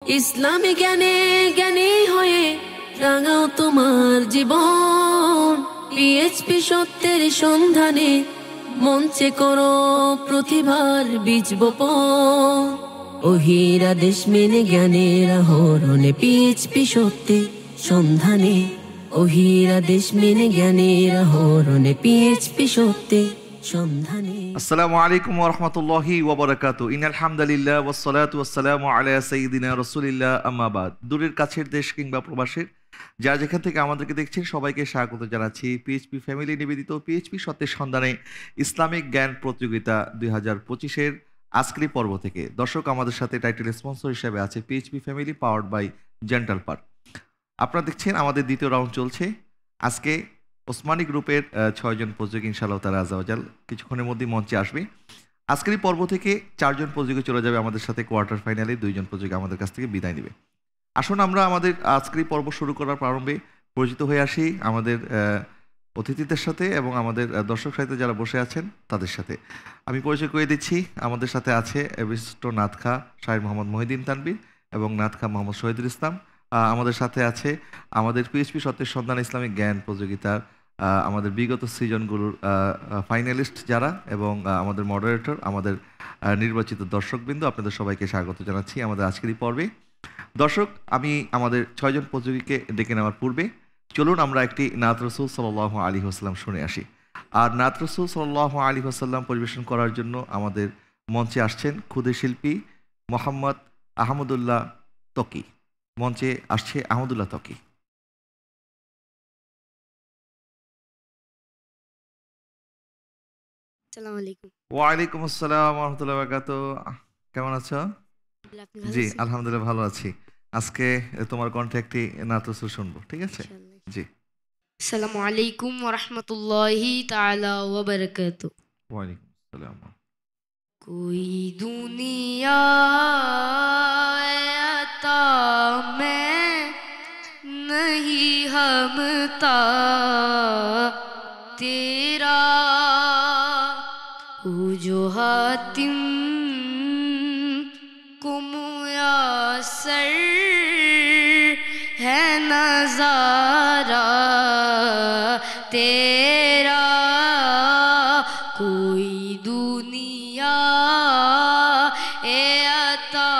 ইসলামী জ্ঞানে জ্ঞানী হয়ে রাঙাও তোমার জীবন। পিএইচপি সত্যের সন্ধানে মঞ্চে করো প্রতিভার বীজ বপন। ওহির আদেশ মেনে জ্ঞানের আহরণে পিএইচপি সত্যের সন্ধানে। ওহির আদেশ মেনে জ্ঞানের আহরণে পিএইচপি সত্যের সন্ধানে। আসসালামু আলাইকুম ওয়া রাহমাতুল্লাহি ওয়া বারাকাতুহু। ইন্নাল হামদালিল্লাহ ওয়াস সালাতু ওয়াস সালামু আলা সাইয়্যিদিনা রাসূলিল্লাহ আম্মা বাদ। দূরের কাছের দেশ কিংবা প্রবাসের যারা যেখান থেকে আমাদেরকে দেখছেন সবাইকে স্বাগত জানাচ্ছি পিএইচপি ফ্যামিলি নিবেদিত পিএইচপি সত্যের সন্ধানে ইসলামিক জ্ঞান প্রতিযোগিতা 2025-এর আজকের পর্ব থেকে। দর্শক, আমাদের সাথে টাইটেল স্পন্সর হিসেবে আছে PHP family powered by Gentle Park. আপনারা দেখছেন আমাদের দ্বিতীয় রাউন্ড চলছে। আজকে ওসমানী গ্রুপের 6 জন প্রতিযোগী ইনশাআল্লাহ তাআলা আযাওয়াজাল কিছুক্ষণের মধ্যেই মঞ্চে আসবে। আজকের এই পর্ব থেকে 4 জন প্রতিযোগী চলে যাবে আমাদের সাথে কোয়ার্টার ফাইনালে। 2 জন প্রতিযোগী আমাদের কাছ থেকে বিদায় নেবে। আসুন আমরা আমাদের আজকের পর্ব শুরু করার প্রারম্ভে পরিচিত হয়ে আসি আমাদের অতিথিদের সাথে এবং আমাদের দর্শক সাথে যারা বসে আছেন তাদের সাথে। আমি পরিচয় করে দিচ্ছি। আমাদের সাথে আছে বিশিষ্ট নাতখা শাহের মোহাম্মদ মহিউদ্দিন তানভীর এবং নাতখা মোহাম্মদ শহীদুল ইসলাম। আমাদের সাথে আছে আমাদের পিএইচপি সত্যের সন্ধান ইসলামিক জ্ঞান প্রতিযোগিতার আমাদের বিগত সিজনগুলোর ফাইনালিস্ট যারা এবং আমাদের মডারেটর, আমাদের নির্বাচিত দর্শকবৃন্দ, আপনাদের সবাইকে স্বাগত জানাচ্ছি আমাদের আজকের এই পর্বে। দর্শক, আমি আমাদের 6 জন প্রতিযোগীকে ডেকে নেওয়ার পূর্বে চলুন আমরা একটি নাত রাসূল সাল্লাল্লাহু আলাইহি ওয়াসাল্লাম শুনে আসি। আর নাত রাসূল সাল্লাল্লাহু আলাইহি ওয়াসাল্লাম পরিবেশন করার জন্য আমাদের মঞ্চে আসছেন ক্ষুদে শিল্পী মোহাম্মদ আহমদুল্লাহ ত্বকী। মঞ্চে আসছে আহমদুল্লাহ ত্বকী। আসসালামু আলাইকুম। ওয়ালাইকুম আসসালাম ওয়া রাহমাতুল্লাহি ওয়া বারাকাতুহু। কেমন আছো? আপনি ভালো জি, আছেন? আলহামদুলিল্লাহ ভালো আছি। আজকে তোমার কণ্ঠে একটি নাত রাসূল শুনবো, ঠিক আছে? ইনশাআল্লাহ। জি। আসসালামু আলাইকুম ওয়া রাহমাতুল্লাহি তাআলা ওয়া বারাকাতুহু। ওয়ালাইকুম আসসালাম। कोई दुनिया आता मैं नहीं हमता तेरा वो जो हातिम को मुयस्सर है नज़ारा तेरा कोई दुनिया ए अता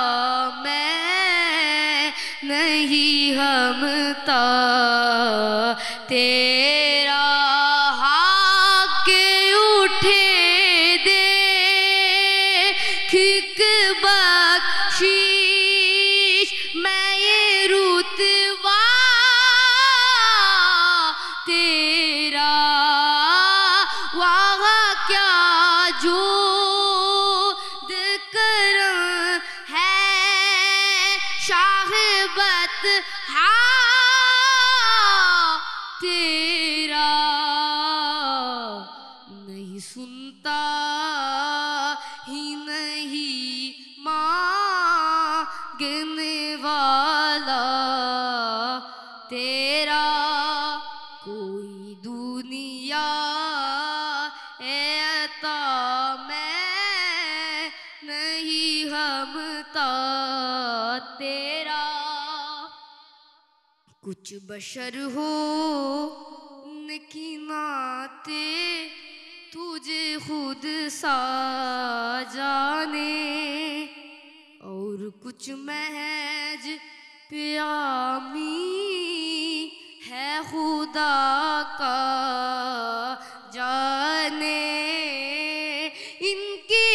मैं नहीं हमता तेरा हाके उठे दे खिक बख्शीश मैं ये रुतबा तेरा वाह क्या जो करम है शाहबत हा तेरा नहीं सुनता ही नहीं मांगने वाला तेरा कोई दुनिया ए अता मैं नहीं हमता तेरा कुछ बशर हो उनकी नाते तुझे खुद सा जाने और कुछ महज प्यामी है खुदा का जाने इनकी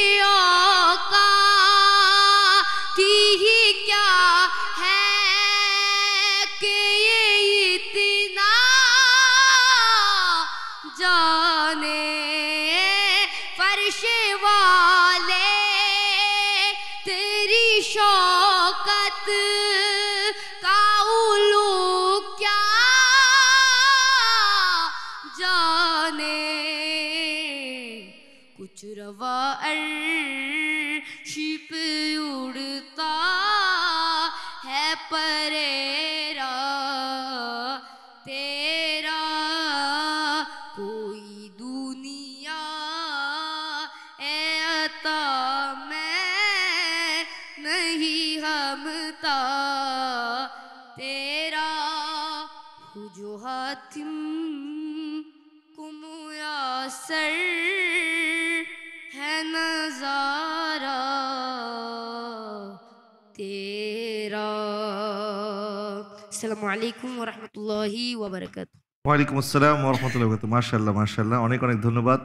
औकात ही क्या है कि ये इतना जाने फर्श वाले तेरी शौकत का उलू क्या जाने कुछ रवा अर्श पे उड़ता है परेरा तेरा कोई दुनिया नहीं हमता तेरा हुजुहातिम कुमुयासर है नजारा तेरा। अस्सलामु अलैकुम व रहमतुल्लाहि व बरकातुहू। ওয়ালাইকুম আসসালাম ওয়া রাহমাতুল্লাহি ওয়া বারাকাতুহু। মাশাআল্লাহ মাশাআল্লাহ, অনেক অনেক ধন্যবাদ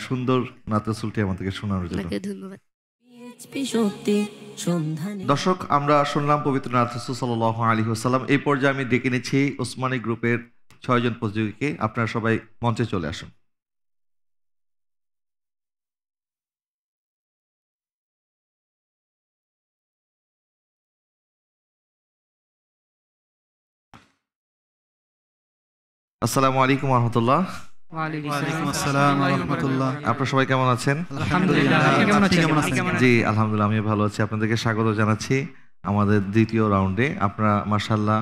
সুন্দর নাত রাসূলটি আমাদেরকে শোনানোর জন্য। আপনাকে ধন্যবাদ। পিএইচপি সত্যি সন্ধানে। দর্শক, আমরা শুনলাম পবিত্র নাত রাসূল সাল্লাল্লাহু আলাইহি ওয়াসাল্লাম। এই পর্যায়ে আমি ডেকে নিচ্ছি ওসমানী গ্রুপের 6 জন প্রতিযোগীকে। আপনারা সবাই মঞ্চে চলে আসুন। আসসালামু আলাইকুম ওয়া রাহমাতুল্লাহ। ওয়ালাইকুম আসসালাম ওয়া রাহমাতুল্লাহ। আপনারা সবাই কেমন আছেন? আলহামদুলিল্লাহ। আপনি কেমন আছেন? জি আলহামদুলিল্লাহ, আমি ভালো আছি। আপনাদেরকে স্বাগত জানাচ্ছি আমাদের দ্বিতীয় রাউন্ডে। আপনারা মাশাআল্লাহ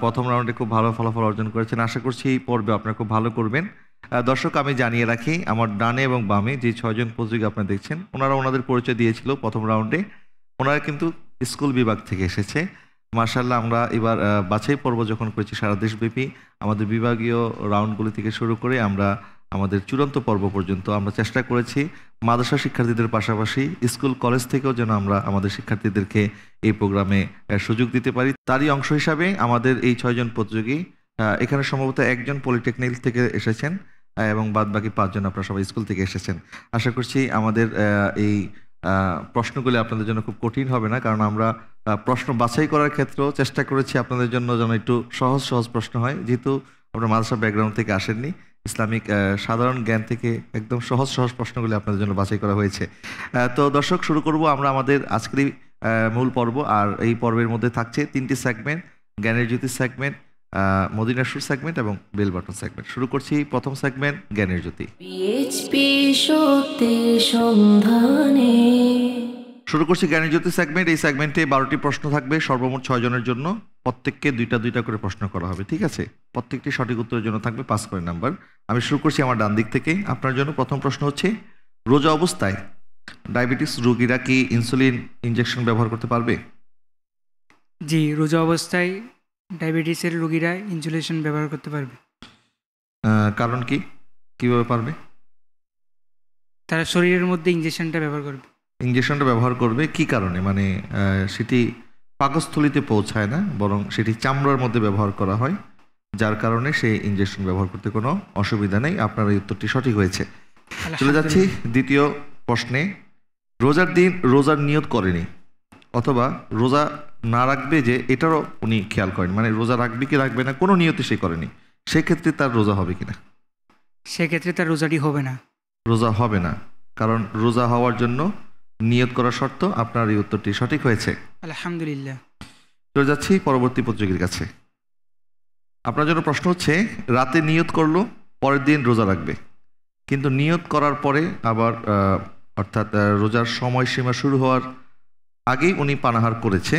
প্রথম রাউন্ডে খুব ভালো ফলাফল অর্জন করেছেন। আশা করছি এই পর্বে আপনারা খুব ভালো করবেন। দর্শক, আমি জানিয়ে রাখি, আমার ডানে এবং বামে যে 6 জন প্রতিযোগী আপনারা দেখছেন, ওনারা ওনাদের পরিচয় দিয়েছিল প্রথম রাউন্ডে। ওনারা কিন্তু স্কুল বিভাগ থেকে এসেছে। মাশাআল্লাহ, আমরা এবার বাছাই পর্ব যখন করেছি সারা দেশব্যাপী, আমাদের বিভাগীয় রাউন্ডগুলি থেকে শুরু করে আমরা আমাদের চূড়ান্ত পর্ব পর্যন্ত আমরা চেষ্টা করেছি মাদ্রাসা শিক্ষার্থীদের পাশাপাশি স্কুল কলেজ থেকেও যেন আমরা আমাদের শিক্ষার্থীদেরকে এই প্রোগ্রামে সুযোগ দিতে পারি। তারই অংশ হিসাবে আমাদের এই 6 জন প্রতিযোগী, এখানে সম্ভবত একজন পলিটেকনিক থেকে এসেছেন এবং বাদ বাকি 5 জন আপনারা সবাই স্কুল থেকে এসেছেন। আশা করছি আমাদের এই প্রশ্নগুলি আপনাদের জন্য খুব কঠিন হবে না, কারণ আমরা প্রশ্ন বাছাই করার ক্ষেত্রেও চেষ্টা করেছি আপনাদের জন্য যেন একটু সহজ সহজ প্রশ্ন হয়, যেহেতু আপনারা মাদ্রাসা ব্যাকগ্রাউন্ড থেকে আসেননি। ইসলামিক সাধারণ জ্ঞান থেকে একদম সহজ সহজ প্রশ্নগুলি আপনাদের জন্য বাছাই করা হয়েছে। তো দর্শক, শুরু করব আমরা আমাদের আজকের মূল পর্ব। আর এই পর্বের মধ্যে থাকছে 3টি সেগমেন্ট: জ্ঞানের জ্যোতি সেগমেন্ট, মদিনার সুর সেগমেন্ট এবং বেল বাটন সেগমেন্ট। শুরু করছি প্রথম সেগমেন্ট, জ্ঞানের জ্যোতি। পিএইচপি সত্যের সন্ধানে। শুরু করছি জ্ঞানের জ্যোতি সেগমেন্ট। এই সেগমেন্টে 12টি প্রশ্ন থাকবে, সর্বমোট 6 জনের জন্য। প্রত্যেককে দুইটা করে প্রশ্ন করা হবে, ঠিক আছে? প্রত্যেকটি সঠিক উত্তরের জন্য থাকবে 5 করে নাম্বার। আমি শুরু করছি আমার ডান দিক থেকে। আপনার জন্য প্রথম প্রশ্ন হচ্ছে, রোজা অবস্থায় ডায়াবেটিস রোগীরা কি ইনসুলিন ইনজেকশন ব্যবহার করতে পারবে? জি, রোজা অবস্থায় ডায়াবেটিসের রোগীরা ইনসুলেশন ব্যবহার করতে পারবে। কারণ কি, কিভাবে পারবে? তারা শরীরের মধ্যে ইনজেকশনটা ব্যবহার করবে। ইনজেকশনটা ব্যবহার করবে কি কারণে? মানে সেটি পাকস্থলিতে পৌঁছায় না, বরং সেটি চামড়ার মধ্যে ব্যবহার করা হয়, যার কারণে সেই ইনজেকশন ব্যবহার করতে কোনো অসুবিধা নেই। আপনার এই উত্তরটি সঠিক হয়েছে। চলে যাচ্ছি দ্বিতীয় প্রশ্নে। রোজার দিন রোজার নিয়ত করেনি, অথবা রোজা না রাখবে যে এটারও উনি খেয়াল করেন, মানে রোজা রাখবে কি রাখবে না কোনো নিয়তে সে করেনি, সেক্ষেত্রে তার রোজা হবে কিনা? সেক্ষেত্রে তার রোজাটি হবে না। রোজা হবে না, কারণ রোজা হওয়ার জন্য নিয়ত করা শর্ত। আপনার এই উত্তরটি সঠিক হয়েছে। আলহামদুলিল্লাহ। চলে যাচ্ছি পরবর্তী প্রতিযোগীর কাছে। আপনার জন্য প্রশ্ন হচ্ছে, রাতে নিয়ত করলো পরের দিন রোজা রাখবে, কিন্তু নিয়ত করার পরে আবার অর্থাৎ রোজার সময়সীমা শুরু হওয়ার আগেই উনি পানাহার করেছে।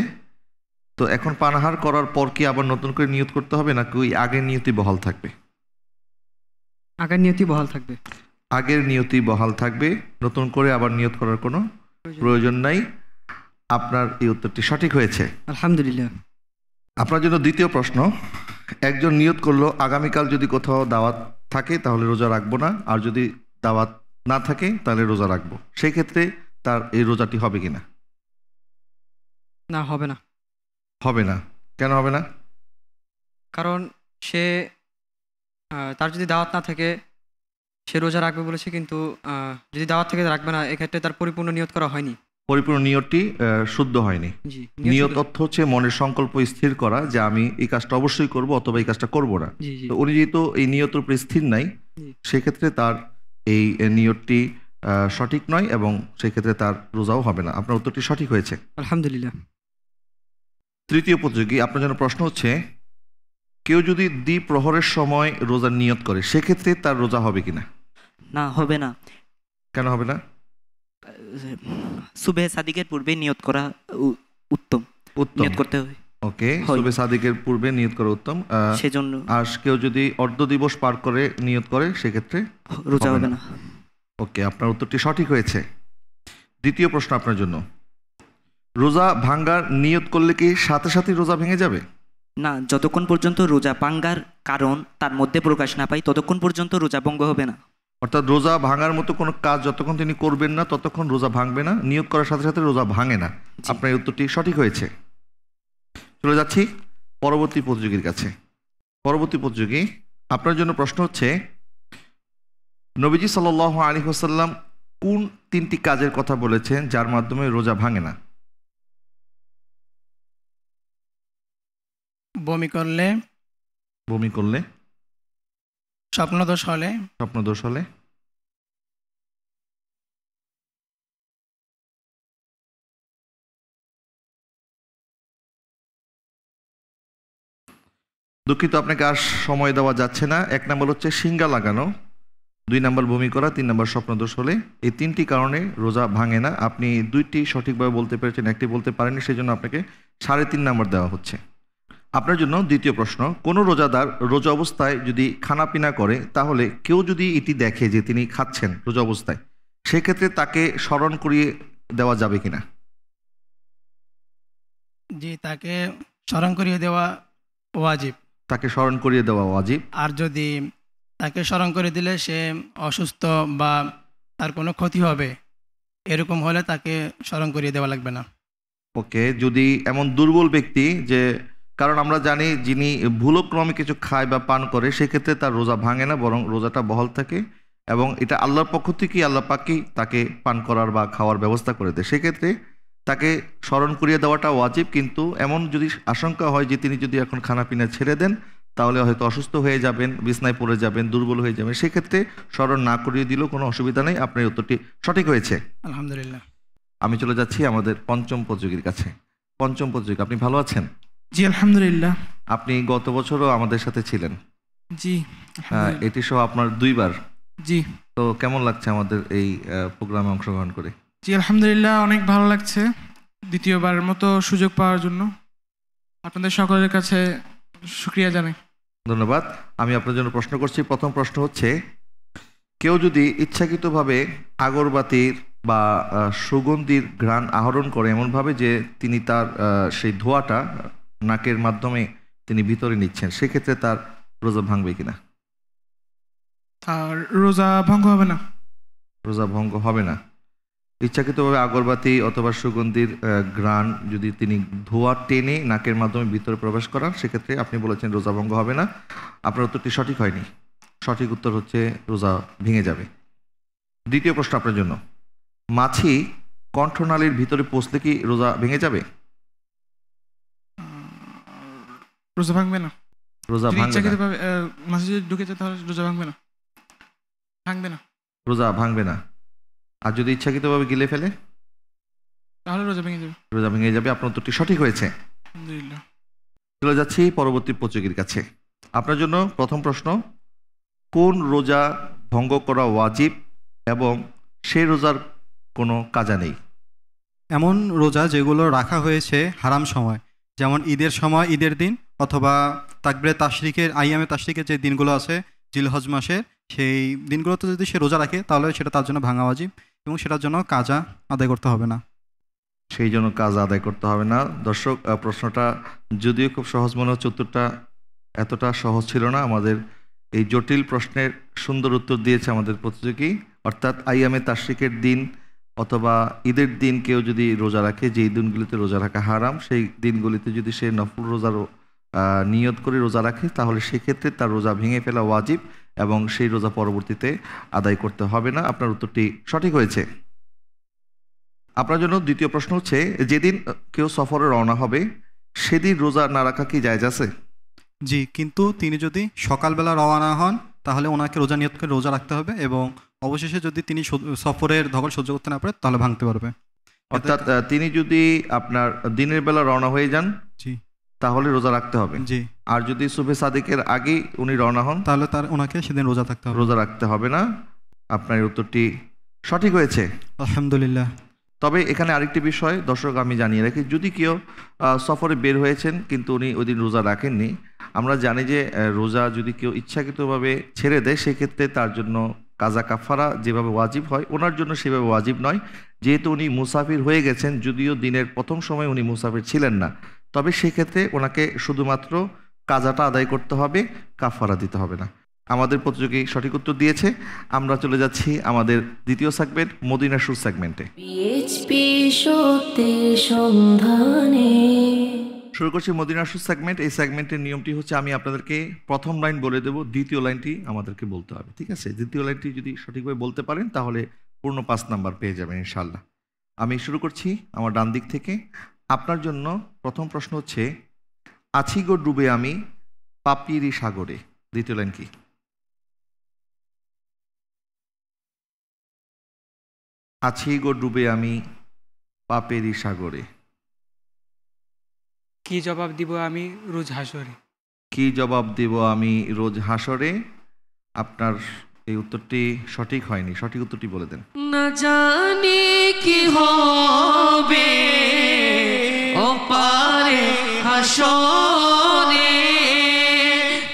তো এখন পানাহার করার পর কি আবার নতুন করে নিয়ত করতে হবে, নাকি ওই আগের নিয়তি বহাল থাকবে? আগের নিয়তি বহাল থাকবে। আগের নিয়তি বহাল থাকবে, নতুন করে আবার নিয়ত করার কোনো প্রয়োজন নাই। আপনার এই উত্তরটি সঠিক হয়েছে। আলহামদুলিল্লাহ। আপনার জন্য দ্বিতীয় প্রশ্ন। একজন নিয়ত করলো আগামীকাল যদি কোথাও দাওয়াত থাকে তাহলে রোজা রাখবো না, আর যদি দাওয়াত না থাকে তাহলে রোজা রাখবো, সেই ক্ষেত্রে তার এই রোজাটি হবে কিনা? না, হবে না। হবে না। কেন হবে না? কারণ সে তার যদি দাওয়াত না থাকে সে রোজা রাখবে বলেছে, কিন্তু যদি দাওয়াত থেকে রাখবে না, এক্ষেত্রে তার পরিপূর্ণ নিয়ত করা হয়নি। পরিপূর্ণ নিয়তটি শুদ্ধ হয়নি। জি, নিয়ত অর্থ হচ্ছে মনের সংকল্প স্থির করা যে আমি এই কাজটা অবশ্যই করব অথবা এই কাজটা করব না। জি জি তো উনি যেহেতু এই নিয়তের উপর স্থির নাই, জি। সেক্ষেত্রে তার এই নিয়তটি সঠিক নয় এবং সেক্ষেত্রে তার রোজাও হবে না। আপনার উত্তরটি সঠিক হয়েছে। আলহামদুলিল্লাহ। তৃতীয় প্রতিযোগী, আপনার জন্য প্রশ্ন হচ্ছে, কেউ যদি দ্বিপ্রহরের সময় রোজার নিয়ত করে সেক্ষেত্রে তার রোজা হবে কিনা? না, হবে না। কেন হবে না? সুবহে সাদিকের পূর্বে নিয়ত করা উত্তম। উত্তম নিয়ত করতে হবে। ওকে, হয়। সুবহে সাদিকের পূর্বে নিয়ত করা উত্তম। সেজন্য আর কেউ যদি অর্ধ দিবস পার করে নিয়ত করে সেক্ষেত্রে রোজা হবে হবে না। না। ওকে, আপনার উত্তরটি সঠিক হয়েছে। দ্বিতীয় প্রশ্ন আপনার জন্য। রোজা ভাঙ্গার নিয়ত করলে কি সাথে সাথে রোজা ভেঙে যাবে? না, যতক্ষণ পর্যন্ত রোজা ভাঙ্গার কারণ তার মধ্যে প্রকাশ না পাই ততক্ষণ পর্যন্ত রোজা ভঙ্গ হবে না। অর্থাৎ রোজা ভাঙার মতো কোনো কাজ যতক্ষণ তিনি করবেন না ততক্ষণ রোজা ভাঙবে না, নিয়োগ করার সাথে সাথে রোজা ভাঙে না। আপনার এই উত্তরটি সঠিক হয়েছে। চলে যাচ্ছি পরবর্তী প্রতিযোগীর কাছে। পরবর্তী প্রতিযোগী, আপনার জন্য প্রশ্ন হচ্ছে, নবীজি সাল্লাল্লাহু আলাইহি ওয়াসাল্লাম কোন 3টি কাজের কথা বলেছেন যার মাধ্যমে রোজা ভাঙে না? বমি করলে, বমি করলে, স্বপ্নদোষ হলে, স্বপ্নদোষ হলে, দুঃখিত আপনাকে আর সময় দেওয়া যাচ্ছে না। 1 নম্বর হচ্ছে সিঙ্গা লাগানো, 2 নম্বর বমি করা, 3 নম্বর স্বপ্নদোষ হলে। এই 3টি কারণে রোজা ভাঙে না। আপনি 2টি সঠিকভাবে বলতে পেরেছেন, 1টি বলতে পারেননি, সেই জন্য আপনাকে 3.5 নম্বর দেওয়া হচ্ছে। আপনার জন্য দ্বিতীয় প্রশ্ন, কোনো রোজাদার রোজা অবস্থায় যদি খানাপিনা করে তাহলে কেউ যদি এটি দেখে যে তিনি খাচ্ছেন রোজা অবস্থায়, সেক্ষেত্রে তাকে স্মরণ করিয়ে দেওয়া যাবে কিনা? জি, তাকে স্মরণ করিয়ে দেওয়া ওয়াজিব। তাকে স্মরণ করিয়ে দেওয়া ওয়াজিব। আর যদি তাকে স্মরণ করে দিলে সে অসুস্থ বা তার কোনো ক্ষতি হবে এরকম হলে তাকে স্মরণ করিয়ে দেওয়া লাগবে না। ওকে, যদি এমন দুর্বল ব্যক্তি, যে কারণ আমরা জানি যিনি ভুলক্রমে কিছু খায় বা পান করে সেক্ষেত্রে তার রোজা ভাঙে না, বরং রোজাটা বহাল থাকে, এবং এটা আল্লাহর পক্ষ থেকেই আল্লাহ পাকই তাকে পান করার বা খাওয়ার ব্যবস্থা করে দেয়, সেক্ষেত্রে তাকে স্মরণ করিয়ে দেওয়াটা ওয়াজিব। কিন্তু এমন যদি আশঙ্কা হয় যে তিনি যদি এখন খানাপিনা ছেড়ে দেন তাহলে হয়তো অসুস্থ হয়ে যাবেন, বিছনায় পড়ে যাবেন, দুর্বল হয়ে যাবেন, সেক্ষেত্রে স্মরণ না করিয়ে দিলেও কোনো অসুবিধা নেই। আপনার উত্তরটি সঠিক হয়েছে, আলহামদুলিল্লাহ। আমি চলে যাচ্ছি আমাদের পঞ্চম প্রতিযোগীর কাছে। পঞ্চম প্রতিযোগী, আপনি ভালো আছেন? জি আলহামদুলিল্লাহ। আপনি গত বছরও আমাদের সাথে ছিলেন। জি এটি সহ আপনার 2 বার। জি। তো কেমন লাগছে আমাদের এই প্রোগ্রামে অংশগ্রহণ করে? জি আলহামদুলিল্লাহ, অনেক ভালো লাগছে দ্বিতীয়বারের মতো সুযোগ পাওয়ার জন্য। আপনাদের সকলের কাছে শুকরিয়া জানাই। ধন্যবাদ। আমি আপনার জন্য প্রশ্ন করছি। প্রথম প্রশ্ন হচ্ছে, কেউ যদি ইচ্ছাকৃতভাবে আগরবাতির বা সুগন্ধির ঘ্রাণ আহরণ করে এমনভাবে যে তিনি তার সেই ধোঁয়াটা নাকের মাধ্যমে তিনি ভিতরে নিচ্ছেন, সেক্ষেত্রে তার রোজা ভাঙবে কিনা? আর রোজা ভঙ্গ হবে না। রোজা ভঙ্গ হবে না। ইচ্ছাকৃতভাবে আগরবাতি অথবা সুগন্ধির ঘ্রাণ যদি তিনি ধোঁয়া টেনে নাকের মাধ্যমে ভিতরে প্রবেশ করান, সেক্ষেত্রে আপনি বলেছেন রোজা ভঙ্গ হবে না। আপনার উত্তরটি সঠিক হয়নি। সঠিক উত্তর হচ্ছে রোজা ভেঙে যাবে। দ্বিতীয় প্রশ্ন আপনার জন্য, মাছি কণ্ঠনালীর ভিতরে পৌঁছলে কি রোজা ভেঙে যাবে? রোজা ভাঙবে না। রোজা ভাঙবে না। মাছি যদি ঢুকে যায় তাহলে রোজা ভাঙবে না। ভাঙবে না। রোজা ভাঙবে না। আর যদি ইচ্ছাকৃতভাবে গিলে ফেলে তাহলে রোজা ভেঙে যাবে। রোজা ভেঙে যাবে। আপনার উত্তরটি সঠিক হয়েছে, আলহামদুলিল্লাহ। চলে যাচ্ছি পরবর্তী প্রতিযোগীর কাছে। আপনার জন্য প্রথম প্রশ্ন, কোন রোজা ভঙ্গ করা ওয়াজিব এবং সেই রোজার কোনো কাজা নেই? এমন রোজা যেগুলো রাখা হয়েছে হারাম সময়, যেমন ঈদের সময়, ঈদের দিন, অথবা তাকবিরে তাশরিকের, আইয়ামে তাশরিকের যে দিনগুলো আছে জিলহজ মাসের, সেই দিনগুলোতে যদি সে রোজা রাখে তাহলে সেটা তার জন্য ভাঙা ওয়াজিব এবং সেটার জন্য কাজা আদায় করতে হবে না। সেই জন্য কাজা আদায় করতে হবে না। দর্শক, প্রশ্নটা যদিও খুব সহজ মনে হচ্ছে, উত্তরটা এতটা সহজ ছিল না। আমাদের এই জটিল প্রশ্নের সুন্দর উত্তর দিয়েছে আমাদের প্রতিযোগী। অর্থাৎ আইয়ামে তাশরিকের দিন অথবা ঈদের দিন কেউ যদি রোজা রাখে, যেই দিনগুলিতে রোজা রাখা হারাম, সেই দিনগুলিতে যদি সে নফল রোজার নিয়ত করে রোজা রাখে তাহলে সেক্ষেত্রে তার রোজা ভেঙে ফেলা ওয়াজিব এবং সেই রোজা পরবর্তীতে আদায় করতে হবে না। আপনার উত্তরটি সঠিক হয়েছে। আপনার জন্য দ্বিতীয় প্রশ্ন হচ্ছে, যেদিন কেউ সফরে রওনা হবে সেদিন রোজা না রাখা কি জায়েজ আছে? জি, কিন্তু তিনি যদি সকালবেলা রওনা হন তাহলে ওনাকে রোজা নিয়ত করে রোজা রাখতে হবে এবং অবশেষে যদি তিনি সফরের ধকল সহ্য করতে না পারে তাহলে ভাঙতে পারবে। অর্থাৎ তিনি যদি আপনার দিনের বেলা রওনা হয়ে যান, জি, তাহলে রোজা রাখতে হবে। জি। আর যদি সুবহে সাদিকের আগেই উনি রওনা হন তাহলে ওনাকে সেদিন রোজা থাকতে হবে, রোজা রাখতে হবে না। আপনার উত্তরটি সঠিক হয়েছে, আলহামদুলিল্লাহ। তবে এখানে আরেকটি বিষয় দর্শক আমি জানিয়ে রাখি, যদি কেউ সফরে বের হয়েছেন কিন্তু উনি ওই দিন রোজা রাখেননি, আমরা জানি যে রোজা যদি কেউ ইচ্ছাকৃতভাবে ছেড়ে দেয় সেক্ষেত্রে তার জন্য কাজা কাফারা যেভাবে ওয়াজিব হয় ওনার জন্য সেভাবে ওয়াজিব নয়, যেহেতু উনি মুসাফির হয়ে গেছেন, যদিও দিনের প্রথম সময় উনি মুসাফির ছিলেন না, তবে সেক্ষেত্রে ওনাকে শুধুমাত্র কাজাটা আদায় করতে হবে, কাফারা দিতে হবে না। আমাদের প্রতিযোগী সঠিক উত্তর দিয়েছে। আমরা চলে যাচ্ছি আমাদের দ্বিতীয় সেগমেন্ট মদিনা সুর সেগমেন্টে। পিএইচপি সত্যের সন্ধানে। শুরু করছি মদিনা সুর সেগমেন্ট। এই সেগমেন্টের নিয়মটি হচ্ছে আমি আপনাদেরকে প্রথম লাইন বলে দেব, দ্বিতীয় লাইনটি আমাদেরকে বলতে হবে, ঠিক আছে? দ্বিতীয় লাইনটি যদি সঠিকভাবে বলতে পারেন তাহলে পূর্ণ 5 নাম্বার পেয়ে যাবেন ইনশাল্লাহ। আমি শুরু করছি আমার ডান দিক থেকে। আপনার জন্য প্রথম প্রশ্ন হচ্ছে, আছি গো ডুবে আমি পাপিরি সাগরে। দ্বিতীয় লাইন কি? আছি গো ডুবে আমি পাপেরি সাগরে। কি জবাব দিব আমি রোজ হাসরে। কি জবাব দেব আমি রোজ হাসরে। আপনার এই উত্তরটি সঠিক হয়নি, সঠিক উত্তরটি বলে দেন। না জানি কি হবে ওপারে হাসরে,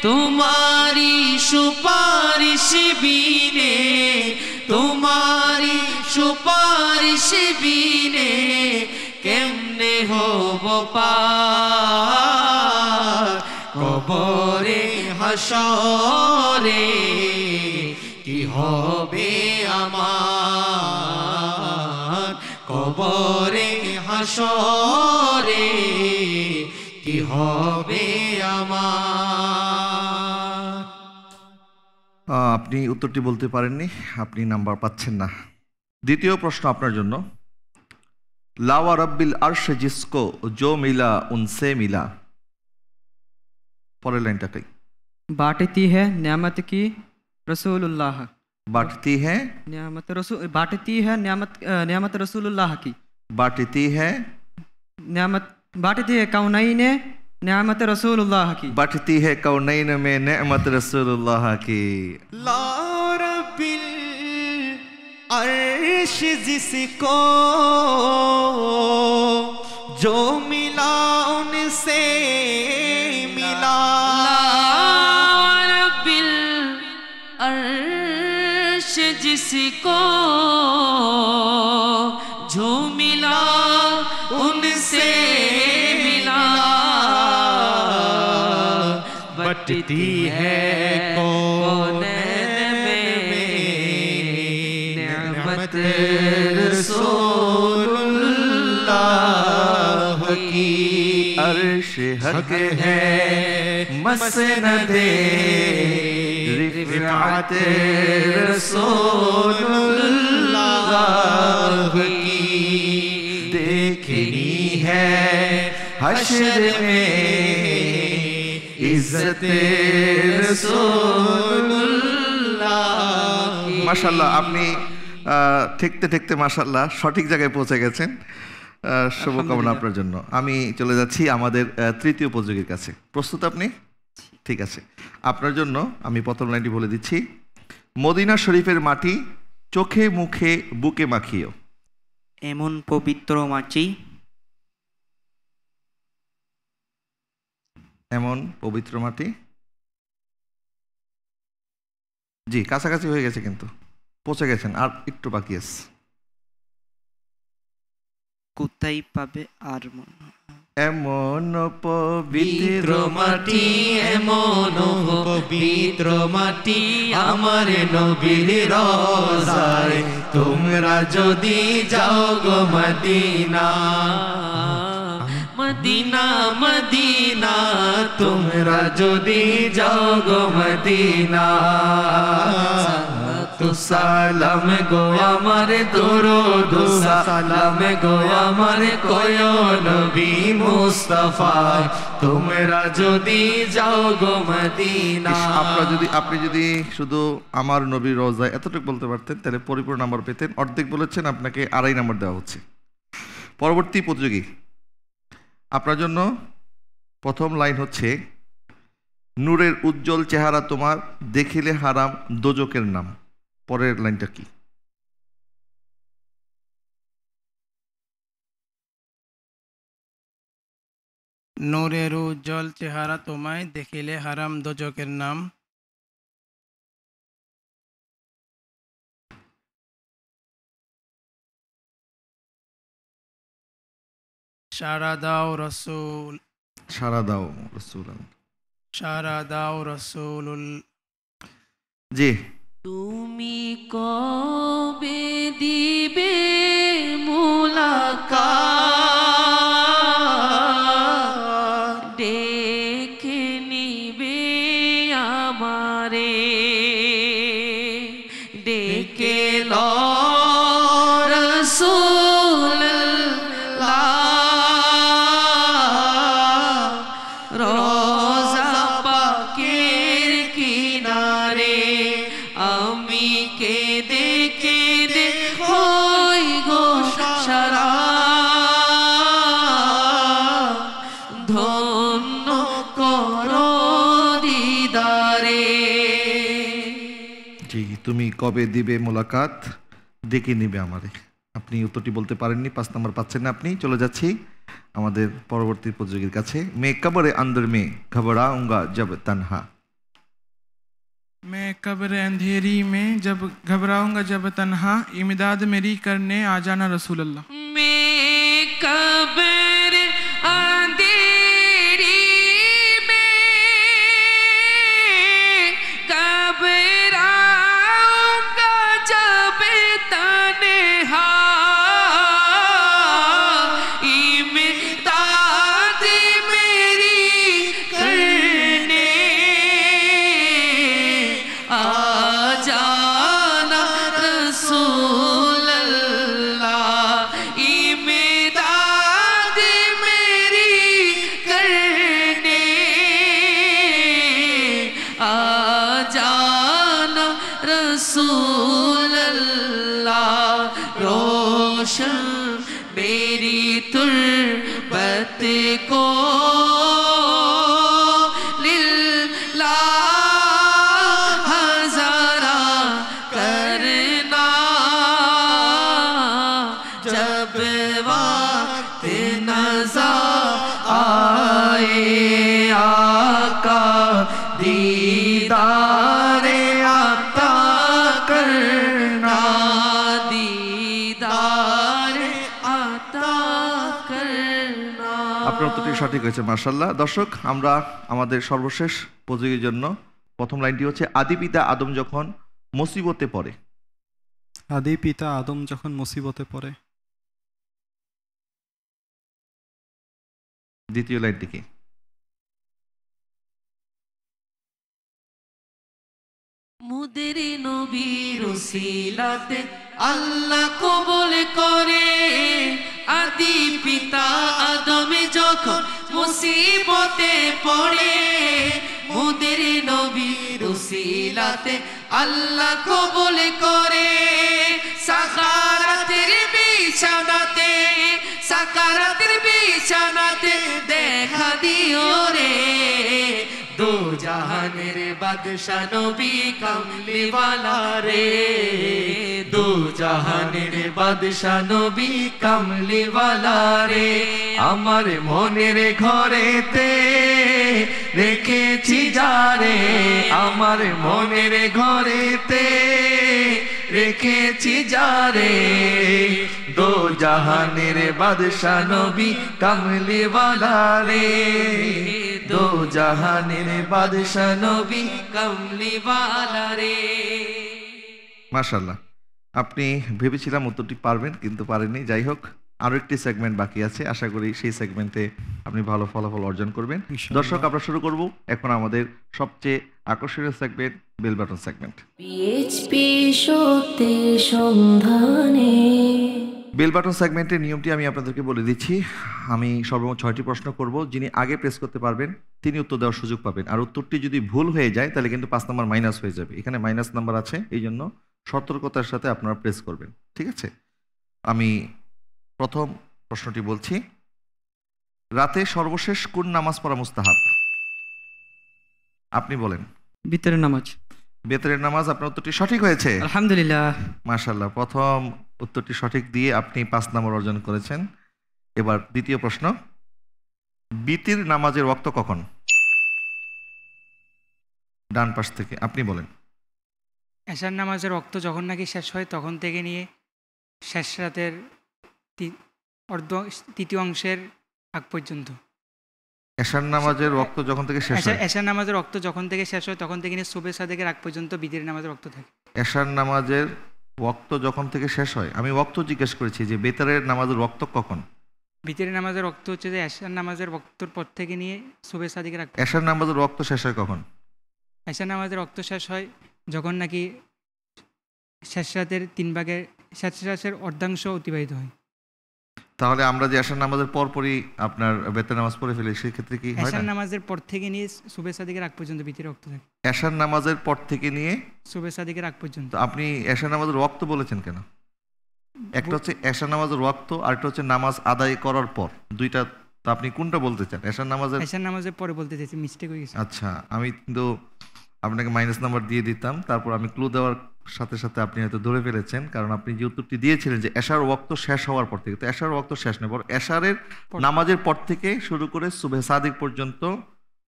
তোমারি সুপারিশ বিনে, তোমারি সুপারিশ বিনে কেমনে হব পার কবরে হাসরে, কি হবে আমার কবরে হাসরে, কি হবে আমার। আপনি উত্তরটি বলতে পারেননি, আপনি নাম্বার পাচ্ছেন না। দ্বিতীয় প্রশ্ন আপনার জন্য, লাওয়া রব্বিল আরশ জিসকো জো মিলা উনসে মিলা। পরের লাইনটাই। बांटती है नियामत की रसूलुल्लाह। बांटती है बांटती है नियामत रसूलुल्लाह की। बांटती है बांटती है कौनैन नियामत रसूलुल्लाह की। बांटती है कौनैन में नेमत रसूलुल्लाह की। ला रब्बिल अर्श जिसको जो मिला उनसे मिला। ला रब्बिल अर्श जिसको जो मिला उनसे मिला। बटती है कौनैन में नेमत रसूलुल्लाह की। अर्श हक है मसनदे रिफ़ात रसूलुल्लाह की। देखनी है हश्र में इज्जत रसूलुल्लाह की। মাশাআল্লাহ, আপনি ঠেকতে ঠেকতে মাশাআল্লাহ সঠিক জায়গায় পৌঁছে গেছেন। শুভকামনা আপনার জন্য। আমি চলে যাচ্ছি আমাদের তৃতীয় প্রতিযোগীর কাছে। প্রস্তুত আপনি? ঠিক আছে, আপনার জন্য আমি প্রথম লাইনটি বলে দিচ্ছি। মদিনা শরীফের মাটি চোখে মুখে বুকে মাখিও। এমন পবিত্র মাটি, এমন পবিত্র মাটি। জি, কাছাকাছি হয়ে গেছে, কিন্তু পৌঁছে গেছেন, আর একটু বাকি আছে। কোথায় পাবে আর এমন পবিত্র মাটি, এমন পবিত্র মাটি আমার নবীর রওজায়। তোমরা যদি যাও গো মদিনা, মদিনা মদিনা, তোমরা যদি যাও গো মদিনা। তো সালাম গো আমার দরুদ সালাম গো আমার কয় নবী মুস্তাফা, তোমরা যদি যাও গো মদিনা। আপনি যদি শুধু আমার নবীর রওজা এতটুকু বলতে পারতেন তাহলে পরিপূর্ণ নাম্বার পেতেন। অর্ধেক বলেছেন, আপনাকে 2.5 নাম্বার দেওয়া হচ্ছে। পরবর্তী প্রতিযোগী আপনার জন্য প্রথম লাইন হচ্ছে, নূরের উজ্জ্বল চেহারা তোমার দেখিলে হারাম দোজকের নাম। পরের লাইনটা কি? নূরের উজ্জ্বল চেহারা তোমায় দেখিলে হারাম দোজকের নাম। সাড়া দাও রসুল সারা দাও রসুল। সারা দাও রসুলুল। জি, তুমি কবে দিবে মুলাকাত, ডেকে নিবে আমারে, ডেকে লো রাসূলুল্লাহ, রোজা পাকের কিনারে, আমি কেঁদে কেঁদে হই গো সারা, ধন্য করো দিদারে। জি, তুমি কবে দিবে মোলাকাত, ডেকে নিবে আমারে। আপনি উত্তরটি বলতে পারেননি, 5 নম্বর পাচ্ছেন না আপনি। চলে যাচ্ছি আমাদের পরবর্তী প্রতিযোগীর কাছে। মে কবরে अंदर में घबराऊंगा जब तन्हा। मैं कब्र अंधेरी में जब घबराऊंगा जब तन्हा, इमदाद मेरी करने आ जाना रसूल अल्लाह। मैं कब्र अंधेरी में घबराऊंगा जब तन्हा, इमदाद मेरी करने आ जाना रसूल अल्लाह, इमदाद मेरी करने आ जाना रसूल अल्लाह, रोशन मेरी तुर्बत को लिल्लाह हज़ारा करना, जब वक्त नज़र आए आका, दीदारे आता करना, दीदारे आता करना। আপনার উত্তরটি সঠিক হয়েছে, মাশাআল্লাহ। দর্শক, আমরা আমাদের সর্বশেষ প্রতিযোগীর জন্য প্রথম লাইনটি হচ্ছে, আদি পিতা আদম যখন মুসিবতে পড়ে। আদি পিতা আদম যখন মুসিবতে পড়ে। দ্বিতীয় লাইনটি কি? মুদের নবীর উসিলাতে আল্লাহ কবুল করে, আদি পিতা আদম যখন মুসিবতে পড়ে, মুদের নবীর উসিলাতে আল্লাহ কবুল করে, সাকারাতের বিছানাতে, সাকারাতের বিছানাতে দেখা দিও রে, দো জাহানের বাদশা নবী কামলিওয়ালা রে, দো জাহানের বাদশা নবী কামলিওয়ালা রে, আমার মনের ঘরেতে রেখেছি যারে, আমার মনের ঘরেতে রেখেছি যারে, দো জাহানের বাদশা নবী কামলিওয়ালা রে, দো জাহানের বাদশা নবী কামলিওয়ালা রে। মাশাআল্লাহ, আপনি ভেবেছিলাম উত্তরটি পারবেন কিন্তু পারেননি। যাই হোক, আরো একটি সেগমেন্ট বাকি আছে, আশা করি সেই সেগমেন্টে আপনি ভালো ফলাফল অর্জন করবেন। ইনশাআল্লাহ। দর্শক, আমরা শুরু করব এখন আমাদের সবচেয়ে আকর্ষণীয় segment, bell button segment. PHP সত্যের সন্ধানে। বেল বাটন সেগমেন্টের নিয়মটি আমি আপনাদেরকে বলে দিচ্ছি। আমি সর্বমোট 6টি প্রশ্ন করব। যিনি আগে প্রেস করতে পারবেন তিনি উত্তর দেওয়ার সুযোগ পাবেন, আর উত্তরটি যদি ভুল হয়ে যায় তাহলে কিন্তু 5 নাম্বার মাইনাস হয়ে যাবে। এখানে মাইনাস নাম্বার আছে, এই জন্য সতর্কতার সাথে আপনারা প্রেস করবেন, ঠিক আছে? আমি প্রথম প্রশ্নটি বলছি, রাতে সর্বশেষ কোন নামাজ পড়া মুস্তাহাব? আপনি বলেন। বিতরের নামাজ। বেতরের নামাজ। আপনার উত্তরটি সঠিক হয়েছে, আলহামদুলিল্লাহ। মাশাআল্লাহ। প্রথম উত্তরটি সঠিক দিয়ে আপনি 5 নম্বর অর্জন করেছেন। এবার দ্বিতীয় প্রশ্ন, বিতির নামাজের ওয়াক্ত কখন? ডান পাশ থেকে আপনি বলেন। এশার নামাজের রক্ত যখন নাকি শেষ হয় তখন থেকে নিয়ে শেষ রাতের তৃতীয় অংশের আগ পর্যন্ত। এশার নামাজের ওয়াক্ত যখন থেকে শেষ হয়, এশার নামাজের রক্ত যখন থেকে শেষ হয় তখন থেকে নিয়ে সুবে সাদেকের আগ পর্যন্ত বিতির নামাজের রক্ত থাকে। এশার নামাজের ওয়াক্ত যখন থেকে শেষ হয়, আমি ওয়াক্ত জিজ্ঞেস করেছি যে বেতারের নামাজের ওয়াক্ত কখন? বিতির নামাজের রক্ত হচ্ছে যে এশার নামাজের রক্তর পর থেকে নিয়ে সুবে সাদেকের আগ। এশার নামাজের ওয়াক্ত শেষ হয় কখন? এশার নামাজের রক্ত শেষ হয় যখন নাকি শেষ রাতের 3 ভাগের শেষ রাতের অর্ধাংশ অতিবাহিত হয়। তাহলে আমরা যে এশার নামাজের পরপরই আপনার বেতার নামাজ পড়ে ফেলি, সেই ক্ষেত্রে কি হয় এশার না? নামাজের পর থেকে নিয়ে সুবে সাদেকের আগ পর্যন্ত বিতির রক্ত থাকে। এশার নামাজের পর থেকে নিয়ে সুবে সাদেকের আগ পর্যন্ত। তো আপনি এশার নামাজের ওয়াক্ত বলেছেন কেন? একটা হচ্ছে এশার নামাজের ওয়াক্ত, আর একটা হচ্ছে নামাজ আদায় করার পর, দুইটা। তো আপনি কোনটা বলতে চান? এশার নামাজের? এশার নামাজের পরে বলতে চাইছি, মিস্টেক হয়ে গেছে। আচ্ছা, আমি কিন্তু আপনাকে মাইনাস নাম্বার দিয়ে দিতাম, তারপর আমি ক্লু দেওয়ার সাথে সাথে আপনি হয়তো ধরে ফেলেছেন, কারণ আপনি যে উত্তরটি দিয়েছিলেন যে এশার ওয়াক্ত শেষ হওয়ার পর থেকে, তো এশার ওয়াক্ত শেষ নেই, বরং এশারের নামাজের পর থেকে শুরু করে সুবহে সাদিক পর্যন্ত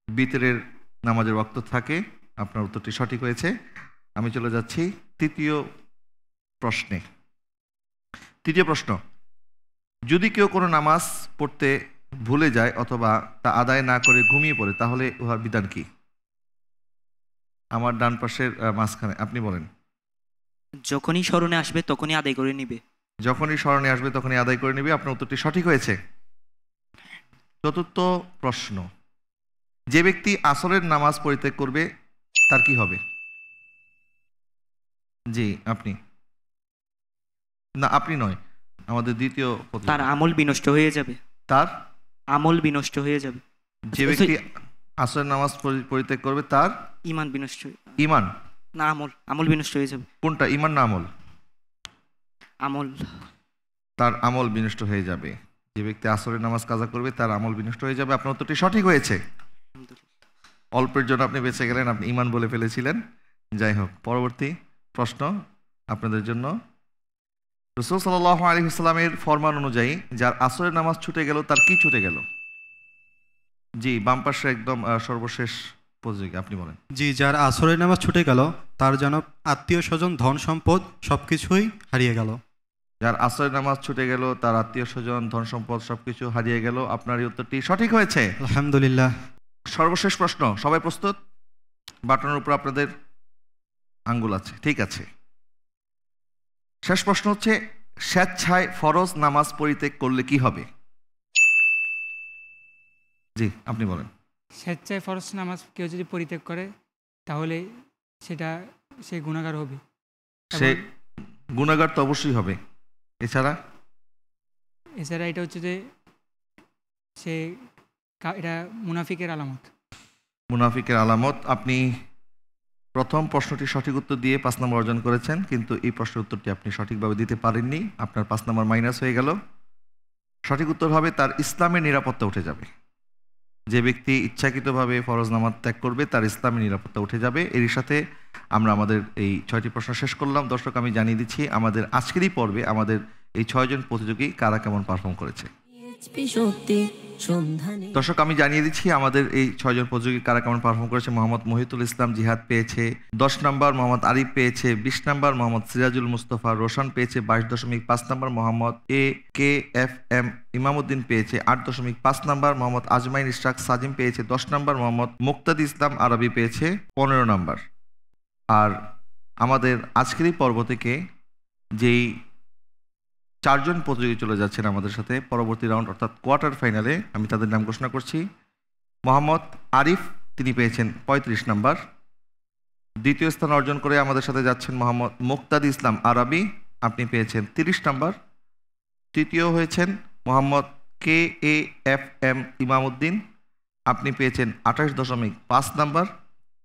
বিতরের নামাজের ওয়াক্ত থাকে। আপনার উত্তরটি সঠিক হয়েছে। আমি চলে যাচ্ছি তৃতীয় প্রশ্নে। তৃতীয় প্রশ্ন, যদি কেউ কোনো নামাজ পড়তে ভুলে যায় অথবা তা আদায় না করে ঘুমিয়ে পড়ে, তাহলে উহার বিধান কি? আমার ডান পাশের মাঝখানে, আপনি বলেন। যখনই স্মরণে আসবে তখনই আদায় করে নিবে। যখনই স্মরণে আসবে তখনই আদায় করে নেবে। আপনার উত্তরটি সঠিক হয়েছে। চতুর্থ প্রশ্ন, যে ব্যক্তি আসরের নামাজ পরিত্যাগ করবে তার কি হবে? জি, আপনি না, আপনি নয়, আমাদের দ্বিতীয় প্রতিযোগী। তার আমল বিনষ্ট হয়ে যাবে। তার আমল বিনষ্ট হয়ে যাবে। যে ব্যক্তি আসরের নামাজ পরিত্যাগ করবে তার ঈমান বিনষ্ট। ঈমান না, আমল বিনষ্ট হয়ে যাবে। কোনটা, ঈমান না আমল? আমল। তার আমল বিনষ্ট হয়ে যাবে। যে ব্যক্তি আসরের নামাজ কাজা করবে তার আমল বিনষ্ট হয়ে যাবে। আপনার উত্তরটি সঠিক হয়েছে। অল্পের জন্য আপনি বেঁচে গেলেন, আপনি ঈমান বলে ফেলেছিলেন। যাই হোক, পরবর্তী প্রশ্ন আপনাদের জন্য। রাসূল সাল্লাল্লাহু আলাইহি ওয়াসাল্লামের ফরমান অনুযায়ী যার আসরের নামাজ ছুটে গেল তার কি ছুটে গেল? জি, বাম পাশে একদম সর্বশেষ প্রতিযোগী, আপনি বলেন। জি, যার আসরের নামাজ ছুটে গেল তার যেন আত্মীয় স্বজন, ধন সম্পদ সবকিছুই হারিয়ে গেল। যার আসরের নামাজ ছুটে গেল তার আত্মীয় স্বজন, ধন সম্পদ সবকিছু হারিয়ে গেল। আপনার এই উত্তরটি সঠিক হয়েছে, আলহামদুলিল্লাহ। সর্বশেষ প্রশ্ন, সবাই প্রস্তুত? বাটনের উপর আপনাদের আঙ্গুল আছে, ঠিক আছে। শেষ প্রশ্ন হচ্ছে, স্বেচ্ছায় ফরজ নামাজ পরিত্যাগ করলে কি হবে? জি, আপনি বলেন। স্বেচ্ছায় ফরজ নামাজ কেউ যদি পরিত্যাগ করে তাহলে সে গুনাহগার হবে। সে গুনাহগার তো অবশ্যই হবে। এছাড়া এটা হচ্ছে যে এটা মুনাফিকের আলামত। মুনাফিকের আলামত। আপনি প্রথম প্রশ্নটি সঠিক উত্তর দিয়ে 5 নম্বর অর্জন করেছেন, কিন্তু এই প্রশ্নের উত্তরটি আপনি সঠিকভাবে দিতে পারেননি। আপনার 5 নম্বর মাইনাস হয়ে গেল। সঠিক উত্তর হবে তার ইসলামের নিরাপত্তা উঠে যাবে। যে ব্যক্তি ইচ্ছাকৃতভাবে ফরজ নামাজ ত্যাগ করবে তার ইসলামের নিরাপত্তা উঠে যাবে। এরই সাথে আমরা আমাদের এই 6টি প্রশ্ন শেষ করলাম। দর্শক, আমি জানিয়ে দিচ্ছি আমাদের আজকেরই পর্বে আমাদের এই 6 জন প্রতিযোগী কারা কেমন পারফর্ম করেছে। দর্শক, আমি জানিয়ে দিচ্ছি আমাদের এই 6 জন প্রতিযোগী কারা কেমন পারফর্ম করেছে। মোহাম্মদ মহিতুল ইসলাম জিহাদ পেয়েছে 10 নম্বর, মোহাম্মদ আরিফ পেয়েছে 20 নম্বর, মোহাম্মদ সিরাজুল মুস্তফা রোশন পেয়েছে 22.5 নম্বর, মোহাম্মদ AKFM ইমামউদ্দিন পেয়েছে 8.5 নম্বর, মোহাম্মদ আজমাইন ইশরাক সাজিম পেয়েছে 10 নম্বর, মোহাম্মদ মুক্তাদি ইসলাম আরবি পেয়েছে 15 নম্বর। আর আমাদের আজকের এই পর্ব থেকে যেই 4 জন প্রতিযোগী চলে যাচ্ছেন আমাদের সাথে পরবর্তী রাউন্ড অর্থাৎ কোয়ার্টার ফাইনালে, আমি তাদের নাম ঘোষণা করছি। মোহাম্মদ আরিফ, তিনি পেয়েছেন 35 নম্বর। দ্বিতীয় স্থান অর্জন করে আমাদের সাথে যাচ্ছেন মোহাম্মদ মুক্তাদি ইসলাম আরবি, আপনি পেয়েছেন 30 নম্বর। তৃতীয় হয়েছেন মোহাম্মদ KAFM ইমামউদ্দিন, আপনি পেয়েছেন 28.5 নম্বর।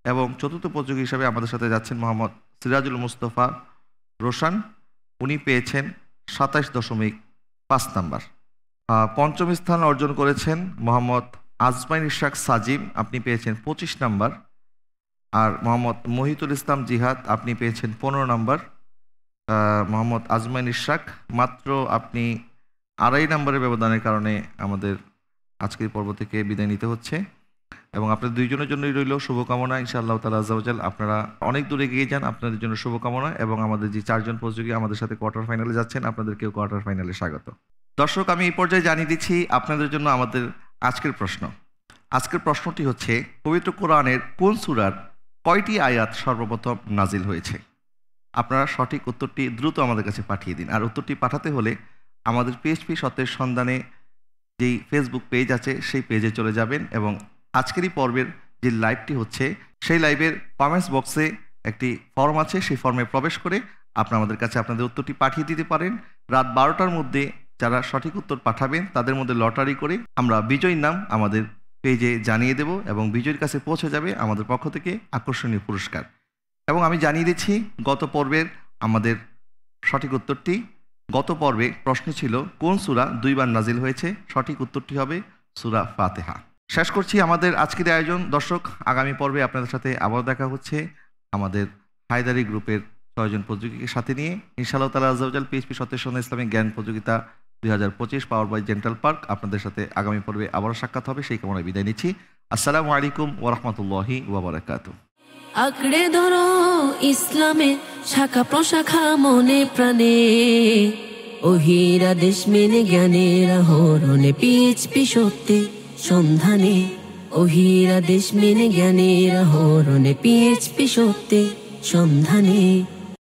এবং চতুর্থ প্রতিযোগী হিসাবে আমাদের সাথে যাচ্ছেন মোহাম্মদ সিরাজুল মুস্তফা রোশন, উনি পেয়েছেন 27.5 নম্বর। পঞ্চম স্থান অর্জন করেছেন মোহাম্মদ আজমাইন ইশরাক সাজিম, আপনি পেয়েছেন 25 নম্বর। আর মোহাম্মদ মহিতুল ইসলাম জিহাদ, আপনি পেয়েছেন 15 নম্বর। মোহাম্মদ আজমাইন ইশরাক, মাত্র আপনি 2.5 নম্বরের ব্যবধানের কারণে আমাদের আজকের পর্ব থেকে বিদায় নিতে হচ্ছে। এবং আপনাদের দুইজনের জন্যই রইল শুভকামনা, ইনশাআল্লাহ তাআলা আযজা ওয়া জাল আপনারা অনেক দূরে এগিয়ে যান, আপনাদের জন্য শুভকামনা। এবং আমাদের যে 4 জন প্রতিযোগী আমাদের সাথে কোয়ার্টার ফাইনালে যাচ্ছেন, আপনাদেরকেও কোয়ার্টার ফাইনালে স্বাগত। দর্শক, আমি এই পর্যায়ে জানিয়ে দিচ্ছি আপনাদের জন্য আমাদের আজকের প্রশ্ন। আজকের প্রশ্নটি হচ্ছে, পবিত্র কোরআনের কোন সূরার কয়টি আয়াত সর্বপ্রথম নাজিল হয়েছে? আপনারা সঠিক উত্তরটি দ্রুত আমাদের কাছে পাঠিয়ে দিন। আর উত্তরটি পাঠাতে হলে আমাদের পিএইচপি সত্যের সন্ধানে যেই ফেসবুক পেজ আছে সেই পেজে চলে যাবেন এবং আজকেরই পর্বের যে লাইভটি হচ্ছে সেই লাইভের কমেন্টস বক্সে একটি ফর্ম আছে, সেই ফর্মে প্রবেশ করে আপনারা আমাদের কাছে আপনাদের উত্তরটি পাঠিয়ে দিতে পারেন। রাত 12টার মধ্যে যারা সঠিক উত্তর পাঠাবেন তাদের মধ্যে লটারি করে আমরা বিজয়ীর নাম আমাদের পেজে জানিয়ে দেব এবং বিজয়ীর কাছে পৌঁছে যাবে আমাদের পক্ষ থেকে আকর্ষণীয় পুরস্কার। এবং আমি জানিয়ে দিচ্ছি গত পর্বের আমাদের সঠিক উত্তরটি। গত পর্বে প্রশ্ন ছিল কোন সূরা 2 বার নাজিল হয়েছে? সঠিক উত্তরটি হবে সূরা ফাতিহা। শেষ করছি আমাদের আজকের আয়োজন। দর্শক, আগামী পর্বে আপনাদের সাথে আবার দেখা হচ্ছে আমাদের হায়দারি গ্রুপের 6 জন প্রতিযোগীকে সাথে নিয়ে। ইনশাআল্লাহ তাআলা আজ্জাওয়াজাল পিএইচপি সত্যের সন্ধানে ইসলামিক জ্ঞান প্রতিযোগিতা 2025 পাওয়ার বাই ডেন্টাল পার্ক আপনাদের সাথে আগামী পর্বে আবারও সাক্ষাৎ হবে, সেই কামনায় বিদায় নিচ্ছি। আসসালামু আলাইকুম ওয়া রাহমাতুল্লাহি ওয়া বারাকাতুহু। আঁকড়ে ধরো ইসলামের শাখা প্রশাখা মনে প্রাণে, ওহিরা দেশ মেনে জ্ঞানের আহরণে পিএইচপি সত্যের সন্ধানে, ওহিরা দেশ মেনে জ্ঞানের আহরণে পিএইচপি সত্যের সন্ধানে।